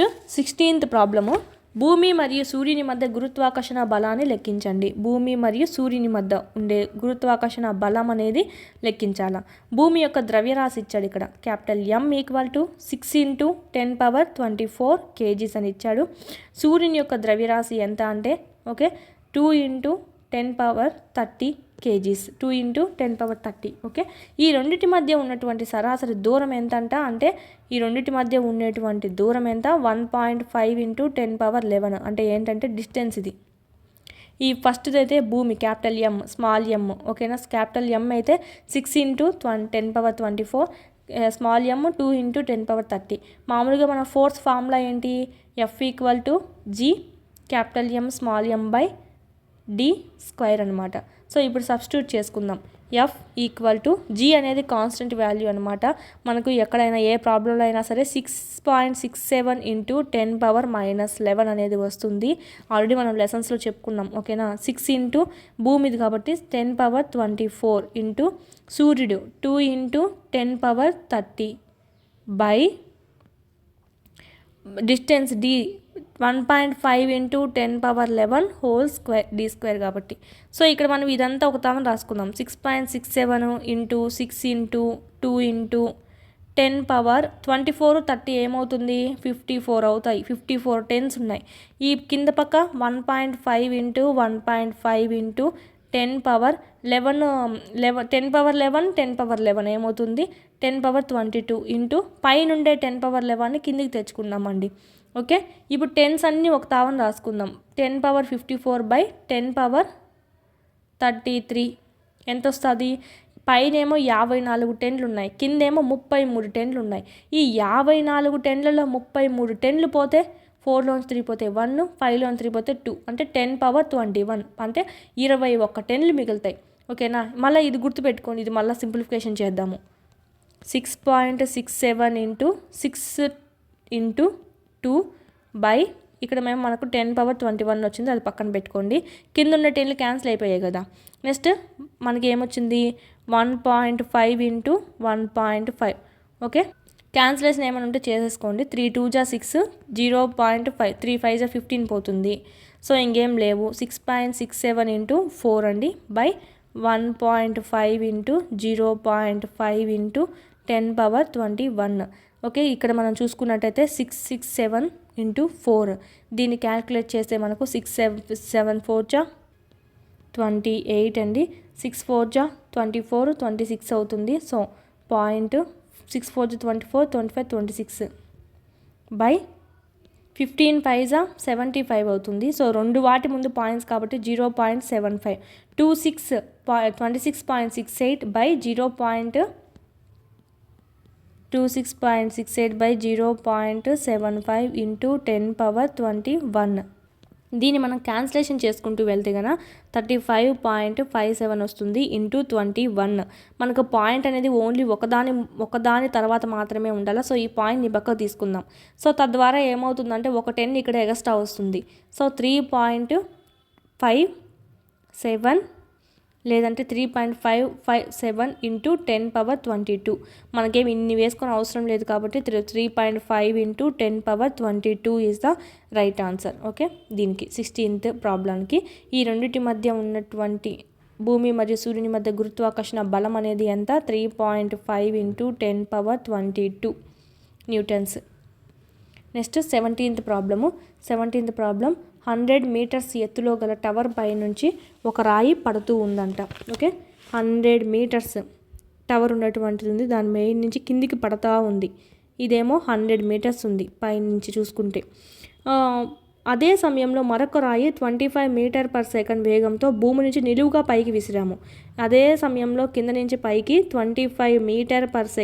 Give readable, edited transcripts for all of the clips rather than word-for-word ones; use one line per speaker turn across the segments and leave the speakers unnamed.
Next 16th problem, భూమి మరియు సూర్యుని మధ్య గురుత్వాకర్షణ బలాన్ని లెక్కించండి. భూమి మరియు సూర్యుని మధ్య ఉండే గురుత్వాకర్షణ బలం అనేది లెక్కించాలా. భూమి యొక్క ద్రవ్యరాశి ఇచ్చాడు ఇక్కడ, క్యాపిటల్ M = 6 × 10⁻24 kgs అని ఇచ్చాడు. సూర్యుని యొక్క ద్రవ్యరాశి ఎంత అంటే ఓకే 2 × 10⁻30 kgs, 2 × 10⁻30. ఓకే, ఈ రెండింటి మధ్య ఉన్నటువంటి సరాసరి దూరం ఎంత అంటే ఈ రెండింటి మధ్య ఉన్నటువంటి దూరం ఎంత 1.5 × 10⁻11 అంటే ఏంటంటే డిస్టెన్స్ ఇది. ఈ ఫస్ట్ది అయితే భూమి క్యాపిటల్ M, స్మాల్ m, ఓకేనా. క్యాపిటల్ M అయితే 6 × 10⁻24, స్మాల్ m 2 × 10⁻30. మామూలుగా మన ఫోర్స్ ఫార్ములా ఏంటి, F = G capital M small m d² అనమాట. సో ఇప్పుడు సబ్స్టిట్యూట్ చేసుకుందాం. F = G అనేది కాన్స్టెంట్ వాల్యూ అనమాట. మనకు ఎక్కడైనా ఏ ప్రాబ్లంలో అయినా సరే 6.67 × 10⁻−11 అనేది వస్తుంది. ఆల్రెడీ మనం లెసన్స్లో చెప్పుకున్నాం, ఓకేనా. 6 భూమిది కాబట్టి 10⁻24 సూర్యుడు 2 × 10⁻30 by distance d 1.5 × 10⁻11 whole square d² కాబట్టి. సో ఇక్కడ మనం ఇదంతా ఒక తామని రాసుకుందాం. 6.67 × 6 × 2 × 10⁻24 30 ఏమవుతుంది 54 అవుతాయి. 54 10s ఉన్నాయి. ఈ కింద పక్క 1.5 × 1.5 × 10⁻11 ఏమవుతుంది 10⁻22 పైనుండే 10⁻11ని కిందికి తెచ్చుకున్నామండి. ఓకే, ఇప్పుడు టెన్స్ అన్నీ ఒక తావని రాసుకుందాం. 10⁻54/10⁻33 ఎంత వస్తుంది, పైనేమో 54 10లు ఉన్నాయి, కిందేమో 33 10లు ఉన్నాయి. ఈ 54 10లలో 33 10లు పోతే 4లోంచి 3 పోతే 1, 5లోంచి 3 పోతే 2 అంటే 10⁻21 అంటే 21 10లు మిగులుతాయి. ఓకేనా, మళ్ళీ ఇది గుర్తుపెట్టుకోండి, ఇది మళ్ళీ సింప్లిఫికేషన్ చేద్దాము. 6.67 × 6 × 2 బై ఇక్కడ మేము మనకు 10⁻21 వచ్చింది, అది పక్కన పెట్టుకోండి. కింద ఉన్న 10లు క్యాన్సిల్ అయిపోయాయి కదా. నెక్స్ట్ మనకి ఏమొచ్చింది 1.5 × 1.5. ఓకే, క్యాన్సిలేషన్ ఏమైనా ఉంటే చేసేసుకోండి. 3 2 6 0.5, 3 5 15 పోతుంది. సో ఇంకేం లేవు. 6.67 × 4 అండి బై 1.5 × 0.5 × 10⁻21. ఓకే, ఇక్కడ మనం చూసుకున్నట్టయితే 667 × 4 దీన్ని క్యాల్కులేట్ చేస్తే మనకు 6 7 4 28 అండి, 6 4 24 26 అవుతుంది. సో 6 4 24 25 26 బై 15 5 75 అవుతుంది. సో రెండు వాటి ముందు పాయింట్స్ కాబట్టి 0.75, 26.68 బై 0.26.68 బై 0.75 × 10⁻21. దీన్ని మనం క్యాన్సిలేషన్ చేసుకుంటూ వెళ్తే కనుక 35.57 వస్తుంది × 21. మనకు పాయింట్ అనేది ఓన్లీ ఒకదాని తర్వాత మాత్రమే ఉండాలి. సో ఈ పాయింట్ని పక్కకు తీసుకుందాం. సో తద్వారా ఏమవుతుందంటే ఒక 10 ఇక్కడ ఎక్స్ట్రా వస్తుంది. సో 3.57 లేదంటే 3.557 × 10⁻22. మనకేమి ఇన్ని వేసుకొని అవసరం లేదు కాబట్టి 3.5 × 10⁻22 is the right answer. Okay, దీనికి 16th ప్రాబ్లంకి ఈ రెండింటి మధ్య ఉన్నటువంటి భూమి మరియు సూర్యుని మధ్య గురుత్వాకర్షణ బలం అనేది ఎంత 3.5 × 10⁻22 newtons. Next 17th problem. 17th problem, 100 metres ఎత్తులో గల టవర్ పై నుంచి ఒక రాయి పడుతూ ఉందంట. ఓకే, 100 మీటర్స్ టవర్ ఉన్నటువంటిది ఉంది, దాని మెయిన్ నుంచి కిందికి పడతా ఉంది. ఇదేమో 100 మీటర్స్ ఉంది పై నుంచి చూసుకుంటే. అదే సమయంలో మరొక రాయి 25 m/s వేగంతో భూమి నుంచి నిలువుగా పైకి విసిరాము. అదే సమయంలో కింద నుంచి పైకి 25 m/s.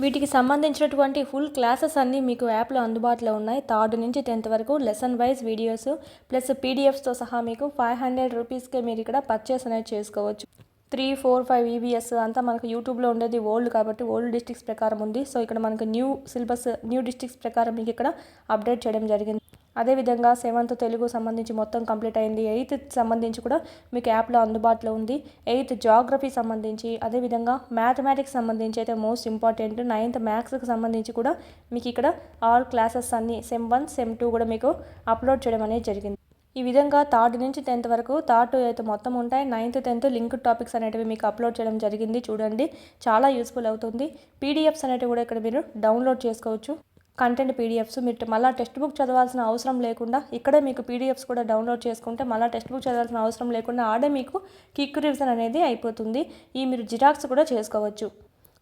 వీటికి సంబంధించినటువంటి ఫుల్ క్లాసెస్ అన్నీ మీకు యాప్లో అందుబాటులో ఉన్నాయి. 3rd నుంచి 10th వరకు లెసన్ వైజ్ వీడియోస్ ప్లస్ పీడిఎఫ్స్తో సహా మీకు 500 రూపీస్కే మీరు ఇక్కడ పర్చేస్ అనేది చేసుకోవచ్చు. 3 4 5 EVS అంతా మనకు యూట్యూబ్లో ఉండేది ఓల్డ్ కాబట్టి ఓల్డ్ డిస్ట్రిక్ట్స్ ప్రకారం ఉంది. సో ఇక్కడ మనకు న్యూ సిలబస్ న్యూ డిస్ట్రిక్ట్స్ ప్రకారం మీకు ఇక్కడ అప్డేట్ చేయడం జరిగింది. అదేవిధంగా 7th తెలుగు సంబంధించి మొత్తం కంప్లీట్ అయింది. 8th సంబంధించి కూడా మీకు యాప్లో అందుబాటులో ఉంది. 8th జాగ్రఫీ సంబంధించి, అదేవిధంగా మ్యాథమెటిక్స్ సంబంధించి అయితే మోస్ట్ ఇంపార్టెంట్ 9th మ్యాథ్స్కి సంబంధించి కూడా మీకు ఇక్కడ ఆల్ క్లాసెస్ అన్నీ సెమ్ 1 సెమ్ 2 కూడా మీకు అప్లోడ్ చేయడం అనేది జరిగింది. ఈ విధంగా 3rd నుంచి 10th వరకు 3rd to 8th మొత్తం ఉంటాయి. 9th 10th లింక్డ్ టాపిక్స్ అనేటివి మీకు అప్లోడ్ చేయడం జరిగింది. చూడండి, చాలా యూస్ఫుల్ అవుతుంది. పీడిఎఫ్స్ అనేటివి కూడా ఇక్కడ మీరు డౌన్లోడ్ చేసుకోవచ్చు. కంటెంట్ పీడిఎఫ్స్ మీరు మళ్ళీ టెక్స్ట్ బుక్ చదవాల్సిన అవసరం లేకుండా ఇక్కడే మీకు పీడిఎఫ్స్ కూడా డౌన్లోడ్ చేసుకుంటే మళ్ళీ టెక్స్ట్ బుక్ చదవాల్సిన అవసరం లేకుండా ఆడే మీకు క్విక్ రివిజన్ అనేది అయిపోతుంది. ఈ మీరు జిరాక్స్ కూడా చేసుకోవచ్చు.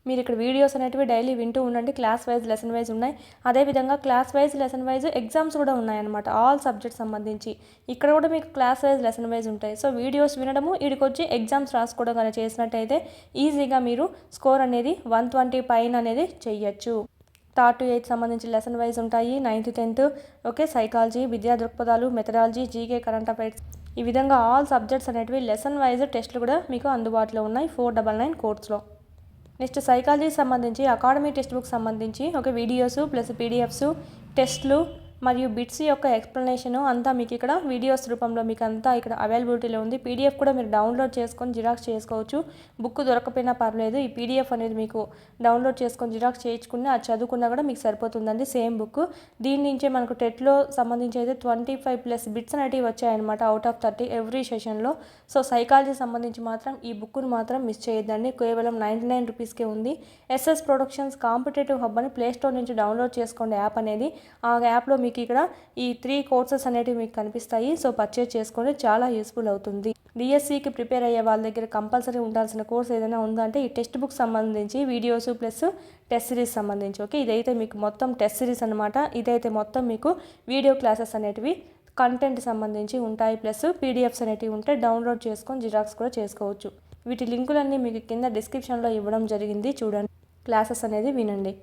మీరు ఇక్కడ వీడియోస్ అనేటివి డైలీ వింటూ ఉండండి. క్లాస్ వైజ్ లెసన్ వైజ్ ఉన్నాయి. అదేవిధంగా class wise lesson wise exams కూడా ఉన్నాయన్నమాట. ఆల్ సబ్జెక్ట్స్ సంబంధించి ఇక్కడ కూడా మీకు క్లాస్ వైజ్ లెసన్ వైజ్ ఉంటాయి. సో వీడియోస్ వినడము, వీడికొచ్చి ఎగ్జామ్స్ రాసుకోవడం కానీ చేసినట్టయితే ఈజీగా మీరు స్కోర్ అనేది 120 పైన అనేది చెయ్యొచ్చు. 3rd to 8th సంబంధించి లెసన్ వైజ్ ఉంటాయి. 9th 10th ఓకే, సైకాలజీ, విద్యా దృక్పథాలు, మెథడాలజీ, జీకే, కరెంట్ అఫైర్స్, ఈ విధంగా ఆల్ సబ్జెక్ట్స్ అనేటివి లెసన్ వైజ్ టెస్టులు కూడా మీకు అందుబాటులో ఉన్నాయి 499 కోర్స్లో. నెక్స్ట్ సైకాలజీ సంబంధించి అకాడమీ టెక్స్ట్ బుక్ సంబంధించి ఒక వీడియోస్ ప్లస్ పీడిఎఫ్స్, టెస్ట్లు మరియు బిట్స్ యొక్క ఎక్స్ప్లెనేషన్ అంతా మీకు ఇక్కడ వీడియోస్ రూపంలో మీకు అంతా ఇక్కడ అవైలబిలిటీలో ఉంది. పీడిఎఫ్ కూడా మీరు డౌన్లోడ్ చేసుకొని జిరాక్స్ చేసుకోవచ్చు. బుక్ దొరకపోయినా పర్లేదు, ఈ పీడిఎఫ్ అనేది మీకు డౌన్లోడ్ చేసుకొని జిరాక్స్ చేయించుకుని అది చదువుకున్నా కూడా మీకు సరిపోతుందండి. Same book. దీని నుంచే మనకు టెట్లో సంబంధించి అయితే 25+ బిట్స్ అనేటివి వచ్చాయన్నమాట అవుట్ ఆఫ్ 30 ఎవ్రీ సెషన్లో. సో సైకాలజీ సంబంధించి మాత్రం ఈ బుక్ను మాత్రం మిస్ చేయొద్దండి. కేవలం 99 రూపీస్కే ఉంది. ఎస్ఎస్ ప్రొడక్షన్స్ కాంపిటేటివ్ హబ్ అని ప్లేస్టోర్ నుంచి డౌన్లోడ్ చేసుకోండి యాప్ అనేది. ఆ యాప్లో మీకు ఇక్కడ ఈ 3 కోర్సెస్ అనేటివి మీకు కనిపిస్తాయి. సో పర్చేజ్ చేసుకోండి, చాలా యూస్ఫుల్ అవుతుంది. డిఎస్సికి ప్రిపేర్ అయ్యే వాళ్ళ దగ్గర కంపల్సరీ ఉండాల్సిన కోర్స్ ఏదైనా ఉందంటే ఈ టెక్స్ట్ బుక్ సంబంధించి వీడియోస్ ప్లస్ టెస్ట్ సిరీస్ సంబంధించి. ఓకే, ఇదైతే మీకు మొత్తం టెస్ట్ సిరీస్ అనమాట. ఇదైతే మొత్తం మీకు వీడియో క్లాసెస్ అనేటివి కంటెంట్ సంబంధించి ఉంటాయి. ప్లస్ పీడిఎఫ్స్ అనేటివి ఉంటాయి. డౌన్లోడ్ చేసుకొని జిరాక్స్ కూడా చేసుకోవచ్చు. వీటి లింకులన్నీ మీకు కింద డిస్క్రిప్షన్లో ఇవ్వడం జరిగింది. చూడండి, క్లాసెస్ అనేది వినండి.